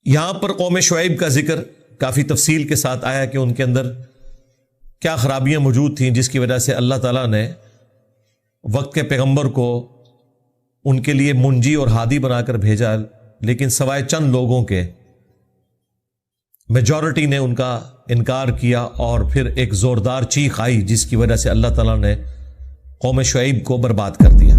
یہاں پر قوم شعیب کا ذکر کافی تفصیل کے ساتھ آیا کہ ان کے اندر کیا خرابیاں موجود تھیں جس کی وجہ سے اللہ تعالیٰ نے وقت کے پیغمبر کو ان کے لیے منجی اور ہادی بنا کر بھیجا، لیکن سوائے چند لوگوں کے میجورٹی نے ان کا انکار کیا، اور پھر ایک زوردار چیخ آئی جس کی وجہ سے اللہ تعالیٰ نے قوم شعیب کو برباد کر دیا۔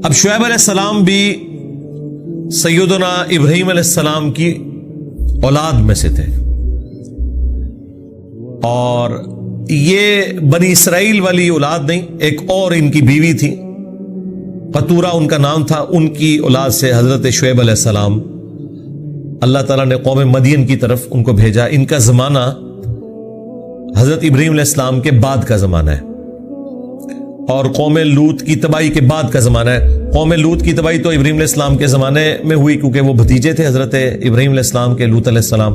اب شعیب علیہ السلام بھی سیدنا ابراہیم علیہ السلام کی اولاد میں سے تھے، اور یہ بنی اسرائیل والی اولاد نہیں، ایک اور ان کی بیوی تھی، قطورہ ان کا نام تھا، ان کی اولاد سے حضرت شعیب علیہ السلام اللہ تعالیٰ نے قوم مدین کی طرف ان کو بھیجا۔ ان کا زمانہ حضرت ابراہیم علیہ السلام کے بعد کا زمانہ ہے، اور قوم لوط کی تباہی کے بعد کا زمانہ ہے۔ قوم لوط کی تباہی تو ابراہیم علیہ السلام کے زمانے میں ہوئی، کیونکہ وہ بھتیجے تھے حضرت ابراہیم علیہ السلام کے، لوط علیہ السلام۔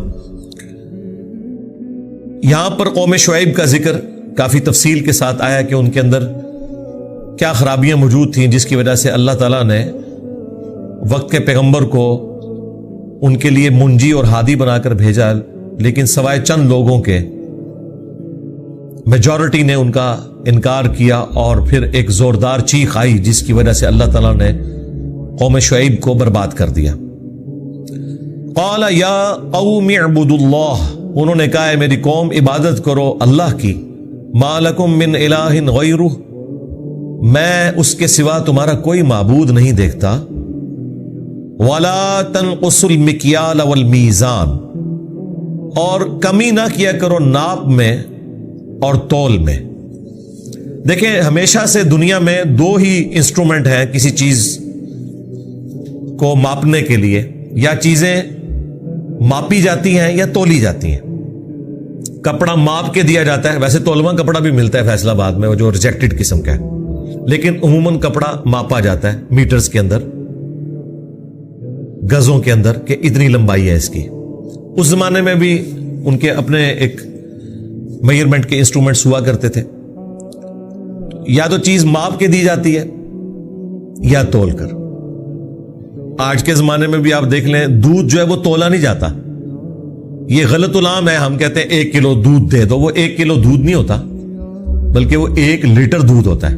یہاں پر قوم شعیب کا ذکر کافی تفصیل کے ساتھ آیا کہ ان کے اندر کیا خرابیاں موجود تھیں جس کی وجہ سے اللہ تعالیٰ نے وقت کے پیغمبر کو ان کے لیے منجی اور ہادی بنا کر بھیجا، لیکن سوائے چند لوگوں کے میجورٹی نے ان کا انکار کیا، اور پھر ایک زوردار چیخ آئی جس کی وجہ سے اللہ تعالیٰ نے قوم شعیب کو برباد کر دیا۔ قال یا قوم اعبدوا اللہ، انہوں نے کہا ہے میری قوم عبادت کرو اللہ کی، ما لکم من الہ غیرہ، میں اس کے سوا تمہارا کوئی معبود نہیں دیکھتا، ولا تنقصوا المکیال والمیزان، اور کمی نہ کیا کرو ناپ میں اور تول میں۔ دیکھیں ہمیشہ سے دنیا میں دو ہی انسٹرومنٹ ہیں کسی چیز کو ماپنے کے لیے، یا چیزیں ماپی جاتی ہیں یا تولی جاتی ہیں۔ کپڑا ماپ کے دیا جاتا ہے، ویسے تولواں کپڑا بھی ملتا ہے فیصل آباد میں، وہ جو ریجیکٹڈ قسم کا ہے، لیکن عموماً کپڑا ماپا جاتا ہے میٹرز کے اندر، گزوں کے اندر، کہ اتنی لمبائی ہے اس کی۔ اس زمانے میں بھی ان کے اپنے ایک میجرمنٹ کے انسٹرومنٹس ہوا کرتے تھے، یا تو چیز ماپ کے دی جاتی ہے یا تول کر۔ آج کے زمانے میں بھی آپ دیکھ لیں، دودھ جو ہے وہ تولا نہیں جاتا، یہ غلط العام ہے، ہم کہتے ہیں 1 کلو دودھ دے دو، وہ 1 کلو دودھ نہیں ہوتا، بلکہ وہ 1 لیٹر دودھ ہوتا ہے،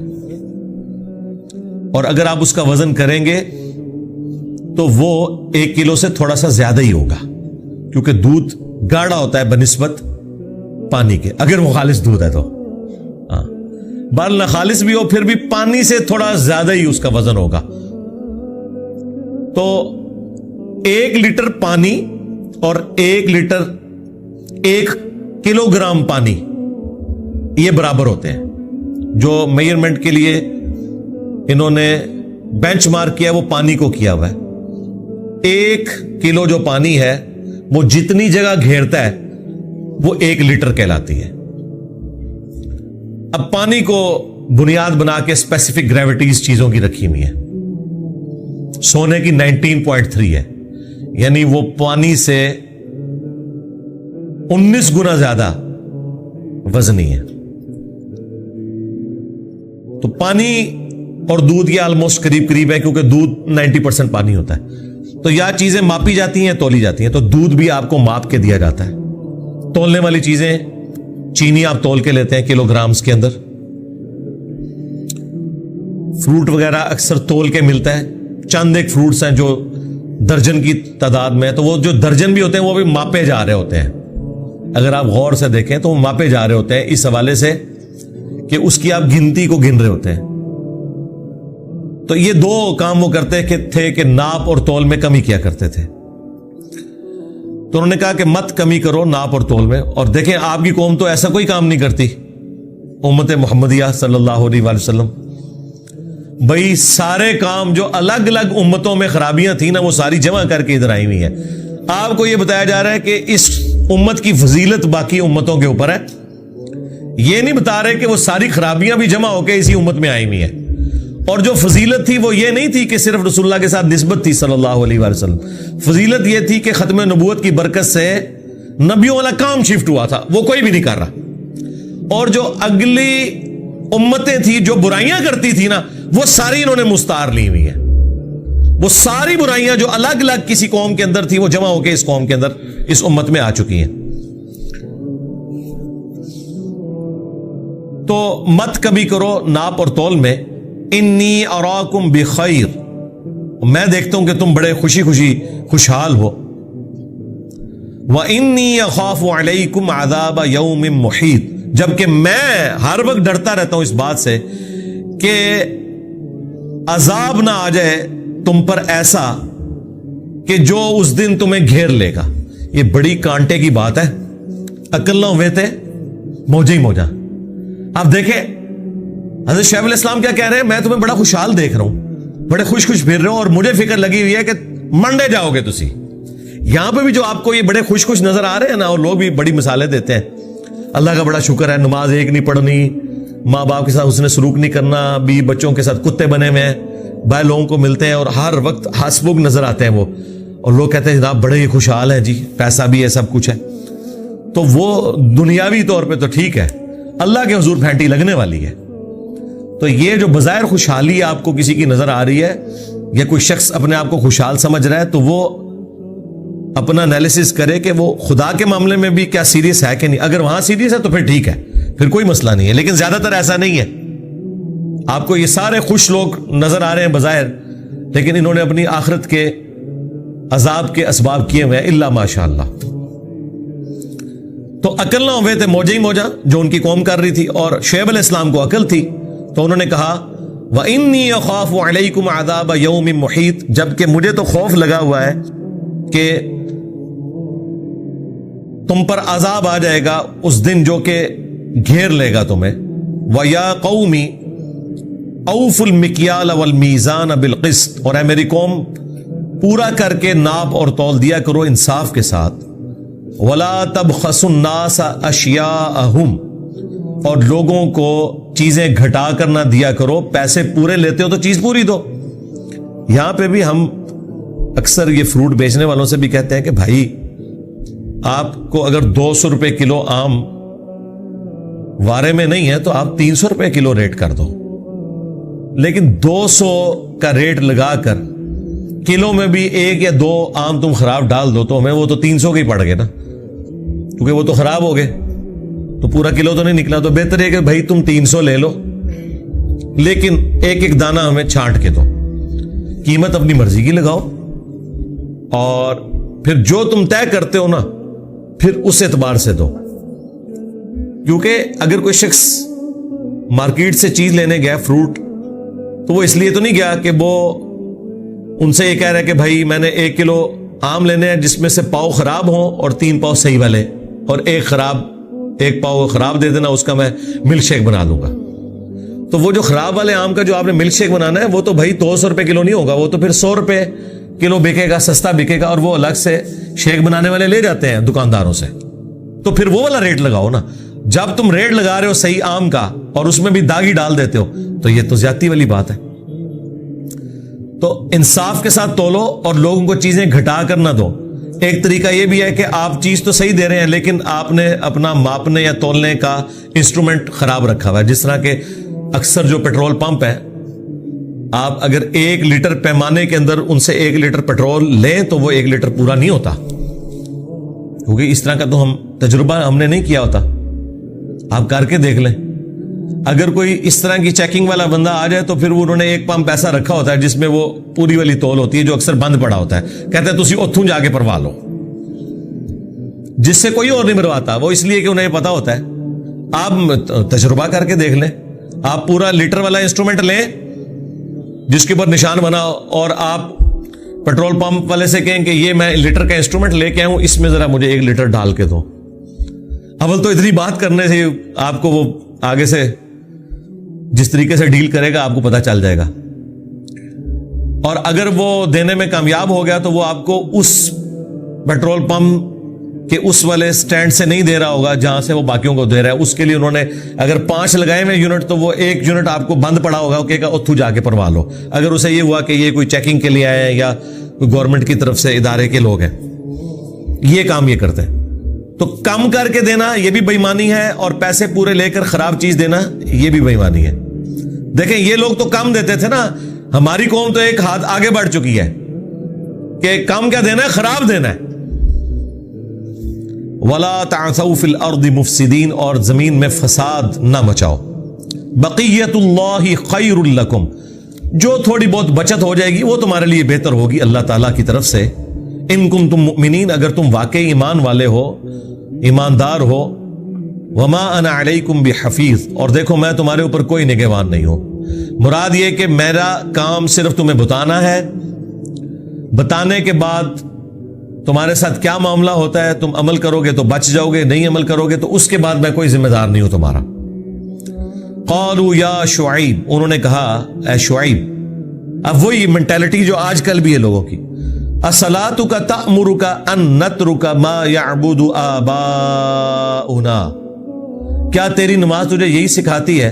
اور اگر آپ اس کا وزن کریں گے تو وہ 1 کلو سے تھوڑا سا زیادہ ہی ہوگا، کیونکہ دودھ گاڑھا ہوتا ہے بنسبت پانی کے، اگر وہ خالص دودھ ہے تو بال نہ خالص بھی ہو پھر بھی پانی سے تھوڑا زیادہ ہی اس کا وزن ہوگا۔ تو 1 لیٹر پانی اور 1 کلو گرام پانی یہ برابر ہوتے ہیں۔ جو میجرمنٹ کے لیے انہوں نے بینچ مارک کیا وہ پانی کو کیا ہوا ہے۔ 1 کلو جو پانی ہے وہ جتنی جگہ گھیرتا ہے وہ 1 لیٹر کہلاتی ہے۔ اب پانی کو بنیاد بنا کے اسپیسیفک گریویٹیز چیزوں کی رکھی ہوئی ہے، سونے کی 19.3 ہے، یعنی وہ پانی سے 19 گنا زیادہ وزنی ہے۔ تو پانی اور دودھ یہ آلموسٹ قریب ہے، کیونکہ دودھ 90% پانی ہوتا ہے۔ تو یا چیزیں ماپی جاتی ہیں تولی جاتی ہیں، تو دودھ بھی آپ کو ماپ کے دیا جاتا ہے۔ تولنے والی چیزیں، چینی آپ تول کے لیتے ہیں کلو گرامز کے اندر، فروٹ وغیرہ اکثر تول کے ملتا ہے، چند ایک فروٹس ہیں جو درجن کی تعداد میں، تو وہ جو درجن بھی ہوتے ہیں وہ بھی ماپے جا رہے ہوتے ہیں، اگر آپ غور سے دیکھیں تو وہ ماپے جا رہے ہوتے ہیں اس حوالے سے کہ اس کی آپ گنتی کو گن رہے ہوتے ہیں۔ تو یہ 2 کام وہ کرتے تھے کہ ناپ اور تول میں کمی کیا کرتے تھے۔ تو انہوں نے کہا کہ مت کمی کرو ناپ اور تول میں۔ اور دیکھیں آپ کی قوم تو ایسا کوئی کام نہیں کرتی، امت محمدیہ صلی اللہ علیہ وآلہ وسلم، بھئی سارے کام جو الگ الگ امتوں میں خرابیاں تھیں نا وہ ساری جمع کر کے ادھر آئی ہوئی ہیں۔ آپ کو یہ بتایا جا رہا ہے کہ اس امت کی فضیلت باقی امتوں کے اوپر ہے، یہ نہیں بتا رہے کہ وہ ساری خرابیاں بھی جمع ہو کے اسی امت میں آئی ہوئی ہیں۔ اور جو فضیلت تھی وہ یہ نہیں تھی کہ صرف رسول اللہ کے ساتھ نسبت تھی صلی اللہ علیہ وآلہ وسلم، فضیلت یہ تھی کہ ختم نبوت کی برکت سے نبیوں والا کام شفٹ ہوا تھا، وہ کوئی بھی نہیں کر رہا۔ اور جو اگلی امتیں تھیں جو برائیاں کرتی تھی نا، وہ ساری انہوں نے مستعار لی ہوئی ہیں. وہ ساری برائیاں جو الگ الگ کسی قوم کے اندر تھی وہ جمع ہو کے اس قوم کے اندر، اس امت میں آ چکی ہیں. تو مت کبھی کرو ناپ اور تول میں. انی اراکم بخیر، میں دیکھتا ہوں کہ تم بڑے خوشی خوشحال ہو. وانی اخاف علیکم عذاب یوم محیط، جبکہ میں ہر وقت ڈرتا رہتا ہوں اس بات سے کہ عذاب نہ آ جائے تم پر ایسا کہ جو اس دن تمہیں گھیر لے گا. یہ بڑی کانٹے کی بات ہے. عقل نہ ہوئے تھے موجے ہی موجا. آپ دیکھیں حضرت شیخ الاسلام کیا کہہ رہے ہیں، میں تمہیں بڑا خوشحال دیکھ رہا ہوں، بڑے خوش پھر رہے ہو، اور مجھے فکر لگی ہوئی ہے کہ منڈے جاؤ گے تسی. یہاں پہ بھی جو آپ کو یہ بڑے خوش نظر آ رہے ہیں نا، اور لوگ بھی بڑی مثالیں دیتے ہیں، اللہ کا بڑا شکر ہے، نماز ایک نہیں پڑھنی، ماں باپ کے ساتھ اس نے سلوک نہیں کرنا، بیوی بچوں کے ساتھ کتے بنے ہوئے ہیں، بھائی لوگوں کو ملتے ہیں اور ہر وقت ہنسمکھ نظر آتے ہیں وہ، اور لوگ کہتے ہیں جناب بڑے ہی خوشحال ہیں جی، پیسہ بھی ہے، سب کچھ ہے. تو وہ دنیاوی طور پہ تو ٹھیک ہے، اللہ کے حضور پھینٹی لگنے والی ہے. تو یہ جو بظاہر خوشحالی آپ کو کسی کی نظر آ رہی ہے، یا کوئی شخص اپنے آپ کو خوشحال سمجھ رہا ہے، تو وہ اپنا انالیسس کرے کہ وہ خدا کے معاملے میں بھی کیا سیریس ہے کہ نہیں. اگر وہاں سیریس ہے تو پھر ٹھیک ہے، پھر کوئی مسئلہ نہیں ہے. لیکن زیادہ تر ایسا نہیں ہے. آپ کو یہ سارے خوش لوگ نظر آ رہے ہیں بظاہر، لیکن انہوں نے اپنی آخرت کے عذاب کے اسباب کیے ہوئے ہیں، الا ماشاء اللہ. تو عقل نہ ہوئے تھے موجے ہی موجا جو ان کی قوم کر رہی تھی، اور شعیب علیہ السلام کو عقل تھی، تو انہوں نے کہا وَإِنِّي أَخَافُ عَلَيْكُمْ عَذَابَ يَوْمٍ مُحِيطٍ، جبکہ مجھے تو خوف لگا ہوا ہے کہ تم پر عذاب آ جائے گا اس دن جو کہ گھیر لے گا تمہیں. وَيَا قَوْمِ أَوْفُوا الْمِكْيَالَ وَالْمِيزَانَ بِالْقِسْطِ، اور اے میری قوم پورا کر کے ناپ اور تول دیا کرو انصاف کے ساتھ. وَلَا تَبْخَسُوا النَّاسَ أَشْيَاءَهُمْ، اور لوگوں کو چیزیں گھٹا کر نہ دیا کرو. پیسے پورے لیتے ہو تو چیز پوری دو. یہاں پہ بھی ہم اکثر یہ فروٹ بیچنے والوں سے بھی کہتے ہیں کہ بھائی آپ کو اگر 200 روپے کلو آم وارے میں نہیں ہے تو آپ 300 روپے کلو ریٹ کر دو. لیکن 200 کا ریٹ لگا کر کلو میں بھی 1 یا 2 آم تم خراب ڈال دو تو ہمیں وہ تو 300 کے ہی پڑ گئے نا، کیونکہ وہ تو خراب ہو گئے، تو پورا کلو تو نہیں نکلا. تو بہتر ہے کہ بھائی تم 300 لے لو، لیکن ایک ایک دانہ ہمیں چھانٹ کے دو، قیمت اپنی مرضی کی لگاؤ، اور پھر جو تم طے کرتے ہو نا پھر اس اعتبار سے دو. کیونکہ اگر کوئی شخص مارکیٹ سے چیز لینے گیا فروٹ، تو وہ اس لیے تو نہیں گیا کہ وہ ان سے یہ کہہ رہا ہے کہ بھائی میں نے 1 کلو آم لینے ہیں جس میں سے پاؤ خراب ہوں اور 3 پاؤ صحیح والے، اور 1 پاؤ خراب دے دینا، اس کا میں ملک شیک بنا لوں گا. تو وہ جو خراب والے آم کا جو آپ نے ملک شیک بنانا ہے وہ تو بھائی 200 روپے کلو نہیں ہوگا، وہ تو پھر 100 روپے کلو بکے گا، سستا بکے گا، اور وہ الگ سے شیک بنانے والے لے جاتے ہیں دکانداروں سے. تو پھر وہ والا ریٹ لگاؤ نا. جب تم ریٹ لگا رہے ہو صحیح آم کا اور اس میں بھی داغی ڈال دیتے ہو تو یہ تو زیادتی والی بات ہے. تو انصاف کے ساتھ تولو اور لوگوں کو چیزیں گھٹا کر نہ دو. ایک طریقہ یہ بھی ہے کہ آپ چیز تو صحیح دے رہے ہیں لیکن آپ نے اپنا ماپنے یا تولنے کا انسٹرومنٹ خراب رکھا ہوا ہے. جس طرح کہ اکثر جو پیٹرول پمپ ہے، آپ اگر 1 لیٹر پیمانے کے اندر ان سے 1 لیٹر پیٹرول لیں تو وہ 1 لیٹر پورا نہیں ہوتا، کیونکہ اس طرح کا تو تجربہ ہم نے نہیں کیا ہوتا. آپ کر کے دیکھ لیں. اگر کوئی اس طرح کی چیکنگ والا بندہ آ جائے تو پھر انہوں نے 1 پمپ ایسا رکھا ہوتا ہے جس میں وہ پوری والی تول ہوتی ہے جو اکثر بند پڑا ہوتا ہے. کہتے ہیں تسی اتھوں جا کے پروا لو، جس سے کوئی اور نہیں مرواتا. وہ اس لیے کہ انہیں پتا ہوتا ہے. آپ تجربہ کر کے دیکھ لیں. آپ پورا لیٹر والا انسٹرومنٹ لیں جس کے اوپر نشان بنا، اور آپ پیٹرول پمپ والے سے کہیں کہ یہ میں لیٹر کا انسٹرومنٹ لے کے آیا ہوں، اس میں ذرا مجھے 1 لیٹر ڈال کے دو. اول تو اتنی بات کرنے سے آپ کو وہ آگے سے جس طریقے سے ڈیل کرے گا آپ کو پتا چل جائے گا. اور اگر وہ دینے میں کامیاب ہو گیا تو وہ آپ کو اس پیٹرول پمپ کے اس والے سٹینڈ سے نہیں دے رہا ہوگا جہاں سے وہ باقیوں کو دے رہا ہے. اس کے لیے انہوں نے اگر 5 لگائے ہوئے یونٹ تو وہ 1 یونٹ آپ کو بند پڑا ہوگا، کہے گا اتھو جا کے پروا لو. اگر اسے یہ ہوا کہ یہ کوئی چیکنگ کے لیے آئے ہیں یا کوئی گورنمنٹ کی طرف سے ادارے کے لوگ ہیں، یہ کام یہ کرتے ہیں. تو کم کر کے دینا یہ بھی بےایمانی ہے، اور پیسے پورے لے کر خراب چیز دینا یہ بھی بےایمانی ہے۔ دیکھیں یہ لوگ تو کم دیتے تھے نا، ہماری قوم تو ایک ہاتھ آگے بڑھ چکی ہے کہ کم کیا دینا ہے، خراب دینا ہے۔ وَلَا تَعْثَوْا فِي الْأَرْضِ مُفْسِدِينَ، اور زمین میں فساد نہ مچاؤ۔ بقیت اللہ خیر لکم، جو تھوڑی بہت بچت ہو جائے گی وہ تمہارے لیے بہتر ہوگی اللہ تعالیٰ کی طرف سے۔ ان کنتم مؤمنین، اگر تم واقعی ایمان والے ہو، ایماندار ہو۔ وما انا علیکم بحفیظ، اور دیکھو میں تمہارے اوپر کوئی نگہبان نہیں ہوں۔ مراد یہ کہ میرا کام صرف تمہیں بتانا ہے، بتانے کے بعد تمہارے ساتھ کیا معاملہ ہوتا ہے، تم عمل کرو گے تو بچ جاؤ گے، نہیں عمل کرو گے تو اس کے بعد میں کوئی ذمہ دار نہیں ہوں تمہارا۔ قالوا یا شعیب، انہوں نے کہا اے شعیب، اب وہی مینٹیلٹی جو آج کل بھی ہے لوگوں کی، اصلاتک تأمرک ان نترک ما یعبد آباؤنا، کیا تیری نماز تجھے یہی سکھاتی ہے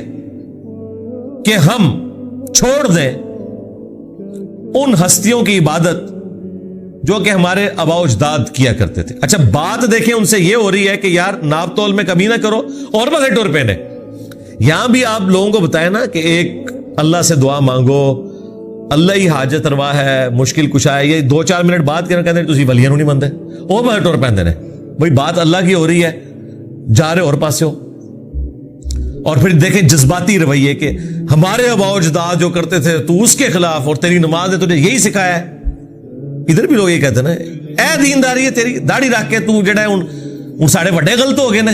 کہ ہم چھوڑ دیں ان ہستیوں کی عبادت جو کہ ہمارے آباء و اجداد کیا کرتے تھے؟ اچھا بات دیکھیں ان سے یہ ہو رہی ہے کہ یار ناپ تول میں کمی نہ کرو اور بس ٹور پہنے۔ یہاں بھی آپ لوگوں کو بتائیں نا کہ ایک اللہ سے دعا مانگو، اللہ ہی حاجت روا ہے، مشکل کشا ہے، یہ 2-4 منٹ بات کرنا کہتے ہیں تسی ولیاں نہیں منتے اور بس ٹور پہنتے ہیں بھائی، بات اللہ کی ہو رہی ہے، جا رہے اور پاسے ہو۔ اور پھر دیکھیں جذباتی رویے کہ ہمارے آباء و اجداد جو کرتے تھے تو اس کے خلاف، اور تیری نماز نے تجھے یہی سکھایا ہے۔ ادھر بھی لوگ یہ کہتے ہیں نا اے دینداری ہے تیری، داڑھی رکھ کے تو جڑا ہے ان ساڑھے بڑے غلط ہو گئے نا۔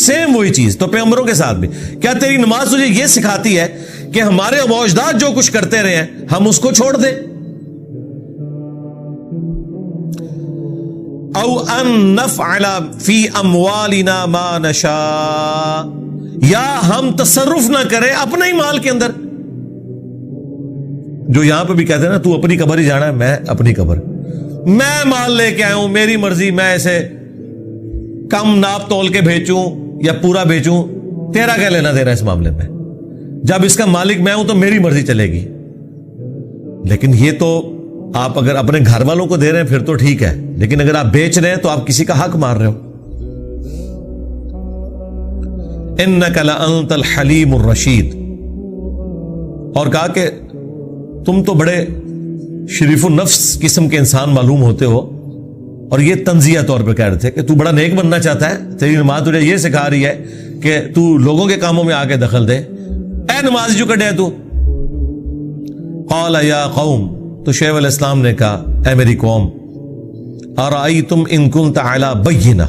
سیم وہی چیز تو پیغمبروں کے ساتھ بھی، کیا تیری نماز تجھے یہ سکھاتی ہے کہ ہمارے آباء و اجداد جو کچھ کرتے رہے ہیں ہم اس کو چھوڑ دیں؟ او ان نفعل فی اموالنا ما نشاء، یا ہم تصرف نہ کریں اپنے ہی مال کے اندر۔ جو یہاں پہ بھی کہتے ہیں نا تو اپنی قبر ہی جانا ہے، میں اپنی قبر، میں مال لے کے آیا ہوں، میری مرضی، میں ایسے کم ناپ تول کے بھیجوں یا پورا بھیجوں، تیرا کیا لینا دینا اس معاملے میں؟ جب اس کا مالک میں ہوں تو میری مرضی چلے گی۔ لیکن یہ تو آپ اگر اپنے گھر والوں کو دے رہے ہیں پھر تو ٹھیک ہے، لیکن اگر آپ بیچ رہے ہیں تو آپ کسی کا حق مار رہے ہو۔ انک لانت الحلیم الرشید، اور کہا کہ تم تو بڑے شریف النفس قسم کے انسان معلوم ہوتے ہو، اور یہ تنزیہ طور پہ کہہ رہے تھے کہ تو بڑا نیک بننا چاہتا ہے، تیری نماز تجھے یہ سکھا رہی ہے کہ تو لوگوں کے کاموں میں آ کے دخل دے، اے نماز جو کٹے تو۔ قال یا قوم، تو شعیب علیہ السلام نے کہا اے میری قوم، ارائیتم ان کنت علی بینہ،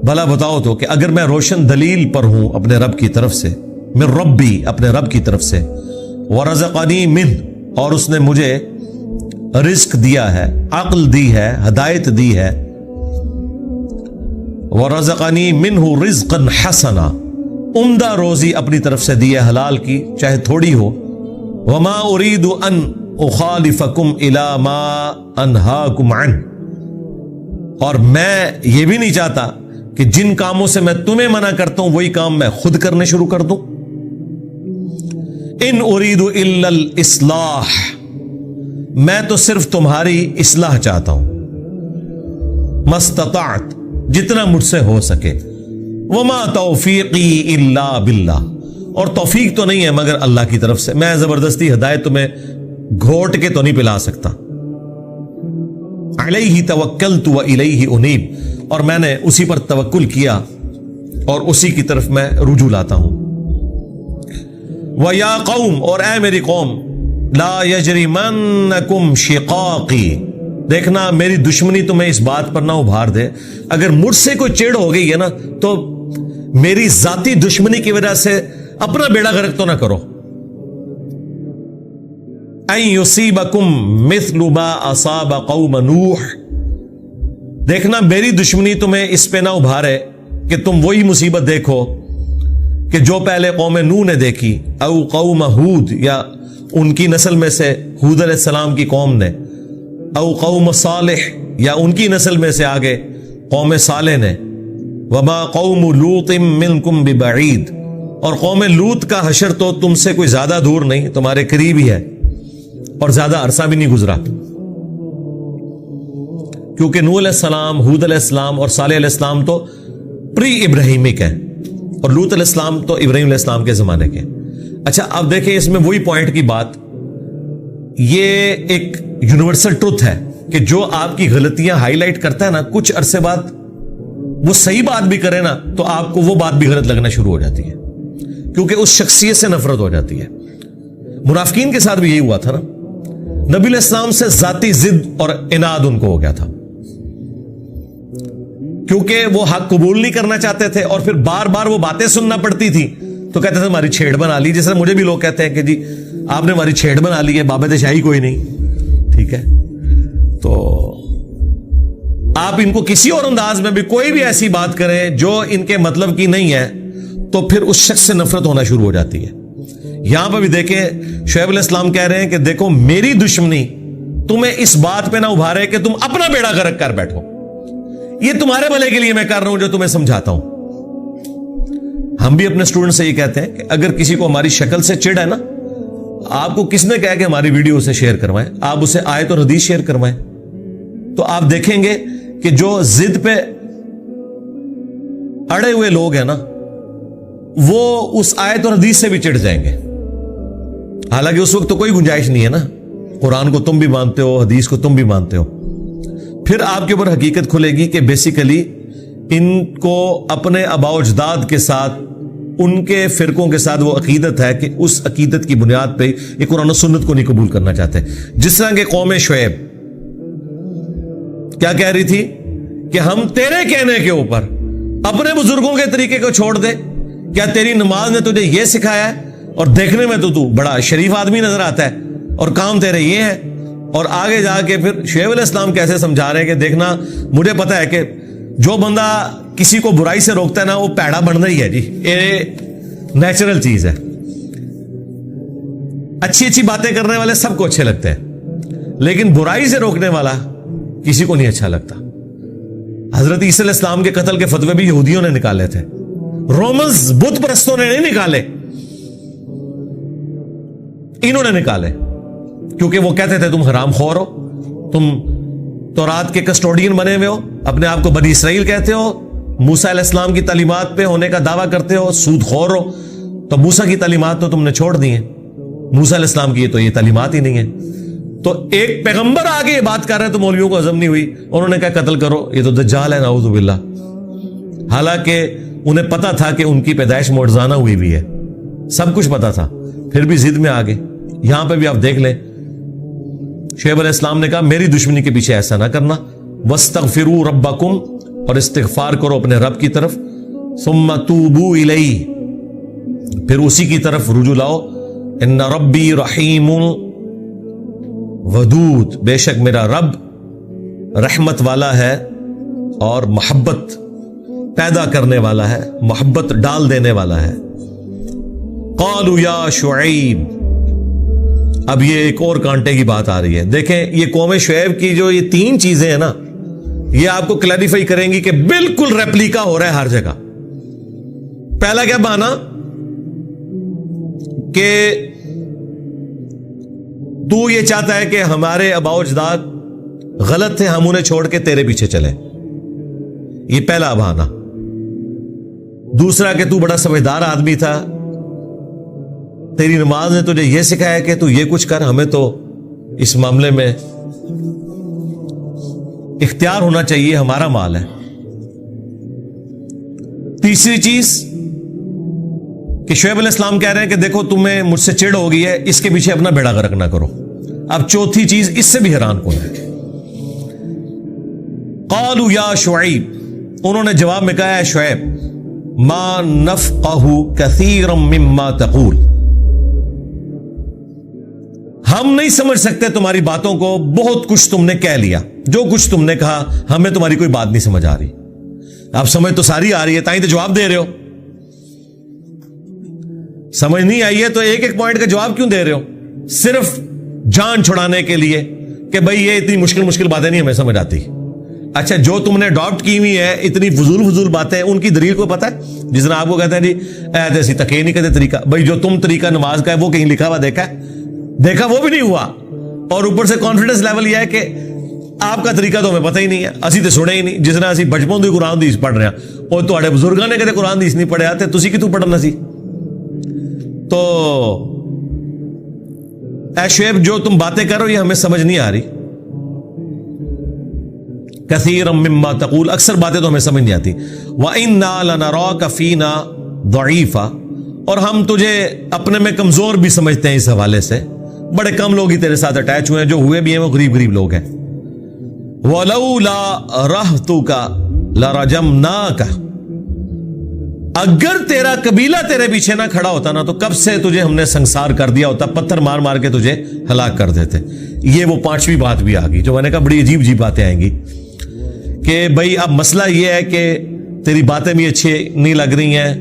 بھلا بتاؤ تو کہ اگر میں روشن دلیل پر ہوں اپنے رب کی طرف سے، من ربی، اپنے رب کی طرف سے، ورزقنی من، اور اس نے مجھے رزق دیا ہے، عقل دی ہے، ہدایت دی ہے، ورزقنی منہ رزقا حسنا، عمدہ روزی اپنی طرف سے دی ہے حلال کی چاہے تھوڑی ہو، وما اريد ان اخالفکم الی ما انہاکم عنہ، اور میں یہ بھی نہیں چاہتا کہ جن کاموں سے میں تمہیں منع کرتا ہوں وہی کام میں خود کرنے شروع کر دوں۔ ان اريد الا الاصلاح، میں تو صرف تمہاری اصلاح چاہتا ہوں، مستطعت، جتنا مجھ سے ہو سکے، وما توفیقی الا باللہ، اور توفیق تو نہیں ہے مگر اللہ کی طرف سے، میں زبردستی ہدایت تمہیں گھوٹ کے تو نہیں پلا سکتا۔ علیہ توکلت و الیہ انیب، اور میں نے اسی پر توکل کیا اور اسی کی طرف میں رجوع لاتا ہوں۔ وَيَا قَوْمِ، اور اے میری قوم، لَا يَجْرِمَنَّكُمْ شِقَاقِي، دیکھنا میری دشمنی تمہیں اس بات پر نہ ابھار دے، اگر مجھ سے کوئی چڑ ہو گئی ہے نا تو میری ذاتی دشمنی کی وجہ سے اپنا بیڑا غرق تو نہ کرو۔ اَن يُصِيبَكُمْ مِثْلُ مَا أَصَابَ قَوْمَ نُوحٍ، دیکھنا میری دشمنی تمہیں اس پہ نہ ابھارے کہ تم وہی مصیبت دیکھو کہ جو پہلے قوم نوح نے دیکھی، او قوم ہود، یا ان کی نسل میں سے ہود علیہ السلام کی قوم نے، او قوم صالح، یا ان کی نسل میں سے آگے قوم صالح نے، وما قوم لوط منکم ببعید، اور قوم لوط کا حشر تو تم سے کوئی زیادہ دور نہیں، تمہارے قریب ہی ہے، اور زیادہ عرصہ بھی نہیں گزرا۔ کیونکہ نوح علیہ السلام، ہود علیہ السلام اور صالح علیہ السلام تو پری ابراہیمک ہیں، اور لوط علیہ السلام تو ابراہیم علیہ السلام کے زمانے کے۔ اچھا اب دیکھیں اس میں وہی پوائنٹ کی بات، یہ ایک یونیورسل ٹروتھ ہے کہ جو آپ کی غلطیاں ہائی لائٹ کرتا ہے نا، کچھ عرصے بعد وہ صحیح بات بھی کرے نا تو آپ کو وہ بات بھی غلط لگنا شروع ہو جاتی ہے، کیونکہ اس شخصیت سے نفرت ہو جاتی ہے۔ منافقین کے ساتھ بھی یہی ہوا تھا نا، نبی علیہ السلام سے ذاتی ضد اور اناد ان کو ہو گیا تھا، کیونکہ وہ حق قبول نہیں کرنا چاہتے تھے، اور پھر بار بار وہ باتیں سننا پڑتی تھی تو کہتے تھے ہماری چھیڑ بنا لی، جیسے مجھے بھی لوگ کہتے ہیں کہ جی آپ نے ہماری چھیڑ بنا لی ہے، بابت شاہی کوئی نہیں، ٹھیک ہے۔ تو آپ ان کو کسی اور انداز میں بھی کوئی بھی ایسی بات کریں جو ان کے مطلب کی نہیں ہے تو پھر اس شخص سے نفرت ہونا شروع ہو جاتی ہے۔ یہاں پہ بھی دیکھیں شعیب علیہ السلام کہہ رہے ہیں کہ دیکھو میری دشمنی تمہیں اس بات پہ نہ ابھارے کہ تم اپنا بیڑا غرق کر بیٹھو، یہ تمہارے بھلے کے لیے میں کر رہا ہوں جو تمہیں سمجھاتا ہوں۔ ہم بھی اپنے اسٹوڈنٹ سے یہ کہتے ہیں کہ اگر کسی کو ہماری شکل سے چڑ ہے نا، آپ کو کس نے کہا کہ ہماری ویڈیو اسے شیئر کروائیں، آپ اسے آیت اور حدیث شیئر کروائیں، تو آپ دیکھیں گے کہ جو ضد پہ اڑے ہوئے لوگ ہیں نا وہ اس آیت اور حدیث سے بھی چڑھ جائیں گے، حالانکہ اس وقت تو کوئی گنجائش نہیں ہے نا، قرآن کو تم بھی مانتے ہو، حدیث کو تم بھی مانتے ہو۔ پھر آپ کے اوپر حقیقت کھلے گی کہ بیسیکلی ان کو اپنے آباء و اجداد کے ساتھ، ان کے فرقوں کے ساتھ وہ عقیدت ہے کہ اس عقیدت کی بنیاد پہ یہ قرآن و سنت کو نہیں قبول کرنا چاہتے۔ جس طرح کہ قوم شعیب کیا کہہ رہی تھی کہ ہم تیرے کہنے کے اوپر اپنے بزرگوں کے طریقے کو چھوڑ دے، کیا تیری نماز نے تجھے یہ سکھایا ہے، اور دیکھنے میں تو بڑا شریف آدمی نظر آتا ہے اور کام تیرے یہ ہے۔ اور آگے جا کے پھر شعیب علیہ السلام کیسے سمجھا رہے ہیں کہ دیکھنا مجھے پتا ہے کہ جو بندہ کسی کو برائی سے روکتا ہے نا وہ پیڑا بن رہی ہے، جی یہ نیچرل چیز ہے۔ اچھی اچھی باتیں کرنے والے سب کو اچھے لگتے ہیں، لیکن برائی سے روکنے والا کسی کو نہیں اچھا لگتا۔ حضرت عیسیٰ علیہ السلام کے قتل کے فتوے بھی یہودیوں نے نکالے تھے، رومنز بت پرستوں نے نہیں نکالے، انہوں نے نکالے، کیونکہ وہ کہتے تھے تم حرام خور ہو، تم تورات کے کسٹوڈین بنے ہوئے ہو، اپنے آپ کو بنی اسرائیل کہتے ہو، موسیٰ علیہ السلام کی تعلیمات پہ ہونے کا دعویٰ کرتے ہو، سود خور ہو، تو موسیٰ کی تعلیمات تو تم نے چھوڑ دی ہیں، موسیٰ علیہ السلام کی تو یہ تعلیمات ہی نہیں ہے۔ تو ایک پیغمبر آگے یہ بات کر رہے تو مولویوں کو ہضم نہیں ہوئی، انہوں نے کہا قتل کرو، یہ تو دجال ہے نعوذ باللہ، حالانکہ انہیں پتا تھا کہ ان کی پیدائش معجزانہ ہوئی بھی ہے، سب کچھ پتا تھا، پھر بھی ضد میں آگے۔ یہاں پہ بھی آپ دیکھ لیں شعیب علیہ السلام نے کہا میری دشمنی کے پیچھے ایسا نہ کرنا، وَاسْتَغْفِرُوا رَبَّكُمْ، اور استغفار کرو اپنے رب کی طرف، ثُمَّ تُوبُوا إِلَيْهِ، پھر اسی کی طرف رجوع لاؤ، إِنَّ رَبِّي رَحِيمٌ ودود، بے شک میرا رب رحمت والا ہے اور محبت پیدا کرنے والا ہے، محبت ڈال دینے والا ہے۔ قالوا یا شعیب، اب یہ ایک اور کانٹے کی بات آ رہی ہے۔ دیکھیں یہ قوم شعیب کی جو یہ تین چیزیں ہیں نا، یہ آپ کو کلیریفائی کریں گی کہ بالکل ریپلیکا ہو رہا ہے ہر جگہ۔ پہلا کیا بہانا کہ تو یہ چاہتا ہے کہ ہمارے آباء و اجداد غلط تھے، ہم انہیں چھوڑ کے تیرے پیچھے چلیں، یہ پہلا بہانا۔ دوسرا کہ تو بڑا سمجھدار آدمی تھا، تیری نماز نے تجھے یہ سکھایا کہ تو یہ کچھ کر، ہمیں تو اس معاملے میں اختیار ہونا چاہیے، ہمارا مال ہے۔ تیسری چیز کہ شعیب علیہ السلام کہہ رہے ہیں کہ دیکھو تمہیں مجھ سے چڑ ہو گئی ہے، اس کے پیچھے اپنا بیڑا غرق نہ کرو۔ اب چوتھی چیز اس سے بھی حیران کن ہے، قالوا یا شعیب، انہوں نے جواب میں کہا ہے شعیب، ما نفقہ کثیرا مما تقول، ہم نہیں سمجھ سکتے تمہاری باتوں کو، بہت کچھ تم نے کہہ لیا، جو کچھ تم نے کہا ہمیں تمہاری کوئی بات نہیں سمجھ آ رہی۔ اب سمجھ تو ساری آ رہی ہے، تائیں تو جواب دے رہے ہو، سمجھ نہیں آئی ہے تو ایک ایک پوائنٹ کا جواب کیوں دے رہے ہو؟ صرف جان چھڑانے کے لیے کہ بھئی یہ اتنی مشکل باتیں نہیں ہمیں سمجھ آتی۔ اچھا جو تم نے اڈاپٹ کی ہوئی ہے اتنی فضول باتیں، ان کی دلیل کو پتا ہے؟ جس نے آپ کو کہتے ہیں جی ایسی تک نہیں کہتے طریقہ، بھائی جو تم طریقہ نماز کا ہے وہ کہیں لکھا ہوا دیکھا ہے؟ دیکھا وہ بھی نہیں ہوا، اور اوپر سے کانفیڈنس لیول یہ ہے کہ آپ کا طریقہ تو ہمیں پتہ ہی نہیں ہے, اسی تو سنے ہی نہیں. جس طرح اسی بچپن ਤੋਂ قرآن حدیث پڑھ رہے ہیں, اور تھوڑے بزرگاں نے کدے قرآن حدیث نہیں پڑھیا تے تسی کتوں پڑھنا سی. تو اے شعیب جو تم باتیں کرو یہ ہمیں سمجھ نہیں آ رہی. کثیرا مما تقول, اکثر باتیں تو ہمیں سمجھ نہیں آتی. وَإِنَّا لَنَرَاكَ فِينَا ضَعِيفًا, اور ہم تجھے اپنے میں کمزور بھی سمجھتے ہیں. اس حوالے سے بڑے کم لوگ ہی تیرے ساتھ اٹیچ ہوئے ہیں, جو ہوئے بھی ہیں وہ غریب غریب لوگ ہیں. وَلَوْلَا رَحْتُكَ لَرَجَمْنَاكَ, اگر تیرا قبیلہ تیرے پیچھے نہ کھڑا ہوتا نا تو کب سے تجھے ہم نے سنسار کر دیا ہوتا, پتھر مار مار کے تجھے ہلاک کر دیتے. یہ وہ پانچویں بات بھی آ گئی جو میں نے کہا بڑی عجیب عجیب باتیں آئیں گی کہ بھئی اب مسئلہ یہ ہے کہ تیری باتیں بھی اچھی نہیں لگ رہی ہیں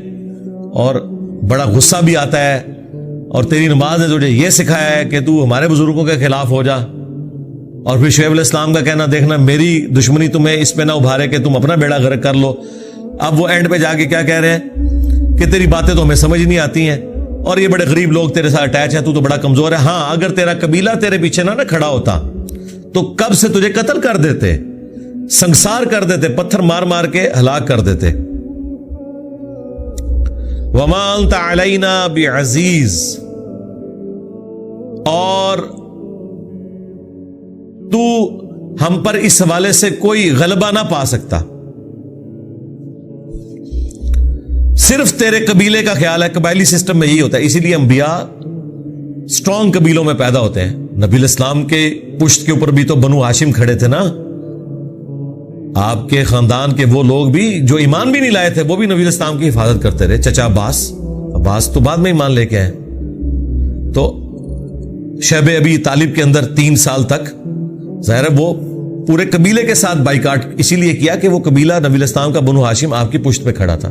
اور بڑا غصہ بھی آتا ہے, اور تیری نماز نے تجھے یہ سکھایا ہے کہ تو ہمارے بزرگوں کے خلاف ہو جا, اور پھر شعیب علیہ السلام کا کہنا دیکھنا میری دشمنی تمہیں اس پہ نہ ابھارے کہ تم اپنا بیڑا غرق کر لو. اب وہ اینڈ پہ جا کے کیا کہہ رہے ہیں کہ تیری باتیں تو ہمیں سمجھ نہیں آتی ہیں, اور یہ بڑے غریب لوگ تیرے ساتھ اٹیچ ہیں, تو بڑا کمزور ہے. ہاں اگر تیرا قبیلہ تیرے پیچھے نہ کھڑا ہوتا تو کب سے تجھے قتل کر دیتے, سنسار کر دیتے, پتھر مار مار کے ہلاک کر دیتے. وَمَا أَنْتَ عَلَيْنَا بِعَزِيزٍ, اور تو ہم پر اس حوالے سے کوئی غلبہ نہ پا سکتا. صرف تیرے قبیلے کا خیال ہے, قبائلی سسٹم میں یہی ہوتا ہے, اسی لیے انبیاء سٹرونگ قبیلوں میں پیدا ہوتے ہیں. نبی علیہ السلام کے پشت کے اوپر بھی تو بنو ہاشم کھڑے تھے نا, آپ کے خاندان کے وہ لوگ بھی جو ایمان بھی نہیں لائے تھے وہ بھی نبی علیہ السلام کی حفاظت کرتے رہے. چچا عباس تو بعد میں ایمان لے کے آئے. تو شیب ابی طالب کے اندر 3 سال تک ظاہر ہے وہ پورے قبیلے کے ساتھ بائیکاٹ اسی لیے کیا کہ وہ قبیلہ نبی علیہ السلام کا بنو ہاشم آپ کی پشت پہ کھڑا تھا.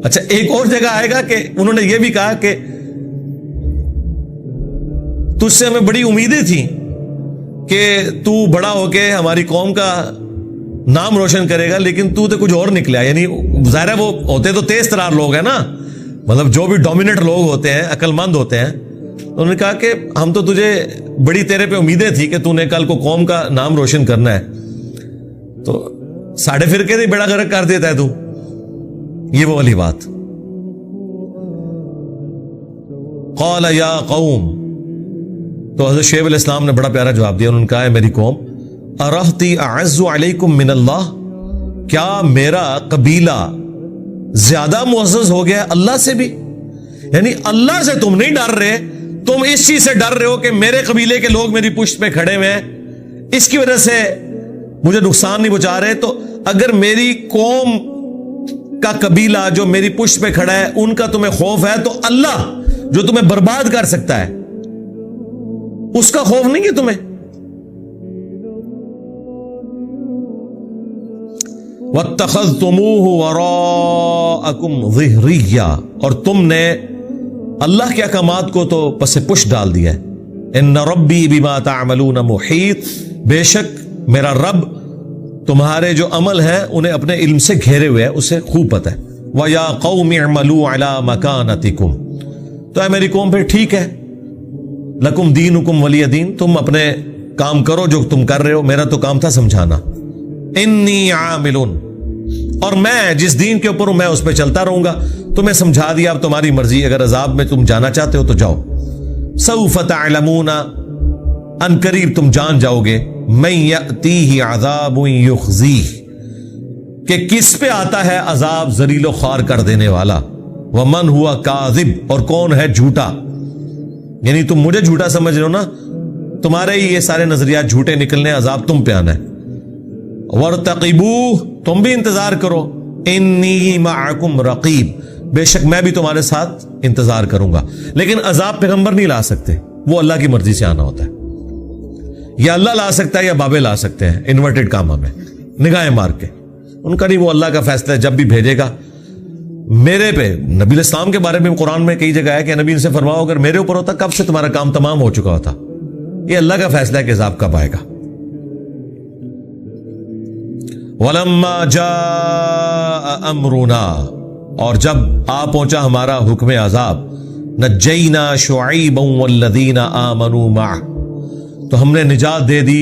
اچھا ایک اور جگہ آئے گا کہ انہوں نے یہ بھی کہا کہ تجھ سے ہمیں بڑی امیدیں تھیں کہ تو بڑا ہو کے ہماری قوم کا نام روشن کرے گا, لیکن تو کچھ اور نکلا. یعنی ظاہر ہے وہ ہوتے تو تیز ترار لوگ ہیں نا, مطلب جو بھی ڈومیننٹ لوگ ہوتے ہیں, عقل مند ہوتے ہیں. انہوں نے کہا کہ ہم تو تجھے بڑی تیرے پہ امیدیں تھی کہ تو نے کل کو قوم کا نام روشن کرنا ہے, تو ساڑھے فرقے سے بیڑا غرق کر دیتا ہے تو. یہ وہ والی بات. قال یا قوم, تو حضرت شعیب علیہ السلام نے بڑا پیارا جواب دیا. انہوں نے کہا ہے میری قوم, ارہتی اعز علیکم من اللہ, کیا میرا قبیلہ زیادہ معزز ہو گیا اللہ سے بھی؟ یعنی اللہ سے تم نہیں ڈر رہے, تم اس چیز سے ڈر رہے ہو کہ میرے قبیلے کے لوگ میری پشت پہ کھڑے ہوئے ہیں, اس کی وجہ سے مجھے نقصان نہیں پہنچا رہے. تو اگر میری قوم کا قبیلہ جو میری پشت پہ کھڑا ہے ان کا تمہیں خوف ہے, تو اللہ جو تمہیں برباد کر سکتا ہے اس کا خوف نہیں ہے تمہیں. وَاتَّخَذْتُمُوهُ وَرَاءَكُمْ ظِهْرِيًّا, اور تم نے اللہ کے احکامات کو تو پس پش ڈال دیا ہے. ان ربی بما تعملون محیط, بے شک میرا رب تمہارے جو عمل ہیں انہیں اپنے علم سے گھیرے ہوئے ہے, اسے خوب پتہ ہے. وَيَا قَوْمِ اعْمَلُوا عَلَى مَكَانَتِكُمْ, تو اے میری قوم پھر ٹھیک ہے, لکم دینکم ولی دین, تم اپنے کام کرو جو تم کر رہے ہو, میرا تو کام تھا سمجھانا. انی عاملون, اور میں جس دین کے اوپر ہوں میں اس پہ چلتا رہوں گا. تمہیں سمجھا دیا, اب تمہاری مرضی, اگر عذاب میں تم جانا چاہتے ہو تو جاؤ. سوف تعلمون, ان قریب تم جان جاؤ گے, من یأتیہ عذاب یخزیہ, کہ کس پہ آتا ہے عذاب ذلیل و خوار کر دینے والا. ومن ہوا کاذب, اور کون ہے جھوٹا. یعنی تم مجھے جھوٹا سمجھ رہے ہو نا, تمہارے ہی یہ سارے نظریات جھوٹے نکلنے, عذاب تم پہ آنا ہے. وَارْتَقِبُوهُ, تم بھی انتظار کرو. انی معکم رقیب, بے شک میں بھی تمہارے ساتھ انتظار کروں گا. لیکن عذاب پیغمبر نہیں لا سکتے, وہ اللہ کی مرضی سے آنا ہوتا ہے. یا اللہ لا سکتا ہے یا بابے لا سکتے ہیں انورٹڈ کامہ میں نگاہیں مار کے, ان کا نہیں, وہ اللہ کا فیصلہ ہے, جب بھی بھیجے گا. میرے پہ نبی علیہ السلام کے بارے میں قرآن میں کئی جگہ ہے کہ نبی ان سے فرماؤ اگر میرے اوپر ہوتا کب سے تمہارا کام تمام ہو چکا ہوتا. یہ اللہ کا فیصلہ ہے کہ عذاب کب آئے گا. وَلَمَّا جَاءَ أَمْرُنَا, اور جب آ پہنچا ہمارا حکم عذاب, نَجَّيْنَا شُعَيْبًا وَالَّذِينَ آمَنُوا مَعَهُ, تو ہم نے نجات دے دی